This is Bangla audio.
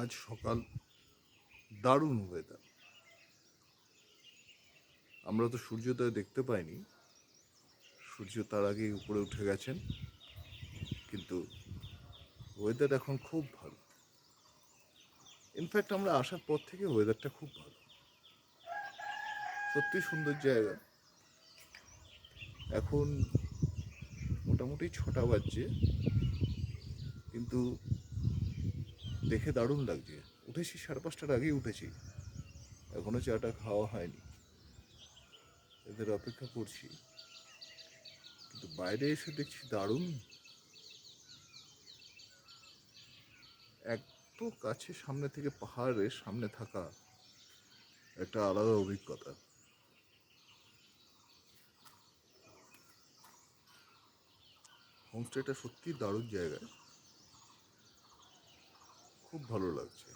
আজ সকাল দারুণ ওয়েদার। আমরা তো সূর্যোদয় দেখতে পাইনি, সূর্য তার আগেই উপরে উঠে গেছেন, কিন্তু ওয়েদার এখন খুব ভালো। ইনফ্যাক্ট আমরা আসার পর থেকে ওয়েদারটা খুব ভালো, সত্যি সুন্দর জায়গা। এখন মোটামুটি 6টা বাজছে, কিন্তু দেখে দারুণ লাগছে। উঠেছি 5:30টার আগেই উঠেছি, এখনো চাটা খাওয়া হয়নি, এদের অপেক্ষা করছি। কিন্তু বাইরে এসে দেখছি দারুণ, এত কাছে সামনে থেকে পাহাড়ের সামনে থাকা একটা আলাদা অভিজ্ঞতা। হোমস্টেটা সত্যি দারুণ জায়গায়, খুব ভালো লাগছে।